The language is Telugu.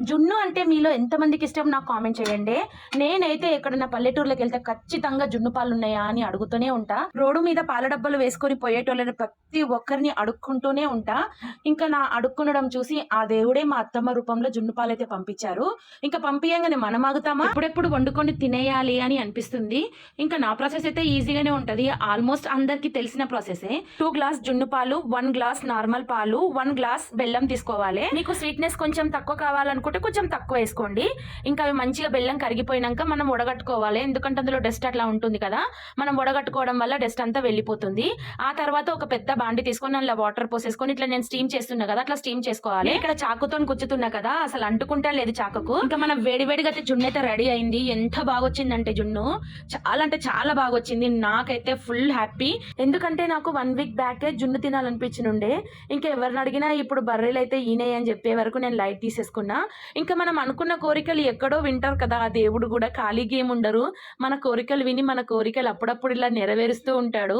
జున్ను అంటే మీలో ఎంతమందికి ఇష్టం నాకు కామెంట్ చేయండి. నేనైతే ఎక్కడన్నా పల్లెటూర్లోకి వెళ్తే ఖచ్చితంగా జున్ను పాలు ఉన్నాయా అని అడుగుతూనే ఉంటా. రోడ్డు మీద పాల డబ్బాలు వేసుకొని పోయేటోళ్ళని ప్రతి ఒక్కరిని అడుక్కుంటూనే ఉంటా. ఇంకా నా అడుక్కునడం చూసి ఆ దేవుడే మా అత్తమ్మ రూపంలో జున్ను పాలైతే పంపించారు. ఇంకా పంపియంగానే మనం ఆగుతామా? ఎప్పుడెప్పుడు వండుకొని తినేయాలి అని అనిపిస్తుంది. ఇంకా నా ప్రాసెస్ అయితే ఈజీగానే ఉంటది. ఆల్మోస్ట్ అందరికి తెలిసిన ప్రాసెసే. 2 గ్లాస్ జున్ను పాలు, 1 గ్లాస్ నార్మల్ పాలు, 1 గ్లాస్ బెల్లం తీసుకోవాలి. మీకు స్వీట్నెస్ కొంచెం తక్కువ కావాలనుకుంటే కొంచెం తక్కువ వేసుకోండి. ఇంకా అవి మంచిగా బెల్లం కరిగిపోయినాక మనం వడగట్టుకోవాలి. ఎందుకంటే అందులో డస్ట్ అట్లా ఉంటుంది కదా, మనం వడగట్టుకోవడం వల్ల డస్ట్ అంతా వెళ్ళిపోతుంది. ఆ తర్వాత ఒక పెద్ద బాండి తీసుకొని అందులో వాటర్ పోసేసుకొని ఇట్లా నేను స్టీమ్ చేస్తున్నా కదా అట్లా స్టీమ్ చేసుకోవాలి. ఇక్కడ చాకుతో కుచ్చుతున్నా కదా, అసలు అంటుకుంటా లేదు చాకుకు. ఇంకా మనం వేడివేడిగా అయితే జున్ను అయితే రెడీ అయింది. ఎంత బాగా వచ్చిందంటే జున్ను చాలా అంటే చాలా బాగా వచ్చింది. నాకైతే ఫుల్ హ్యాపీ. ఎందుకంటే నాకు 1 వీక్ బ్యాకే జున్ను తినాలనిపించినుండే. ఇంకా ఎవరిని అడిగినా ఇప్పుడు బర్రెలు అయితే ఈనే అని చెప్పే వరకు నేను లైట్ తీసేసుకున్నా. ఇంకా మనం అనుకున్న కోరికలు ఎక్కడో వింటారు కదా, ఆ దేవుడు కూడా ఖాళీగా ఏముండరు. మన కోరికలు విని మన కోరికలు అప్పుడప్పుడు ఇలా నెరవేరుస్తూ ఉంటాడు.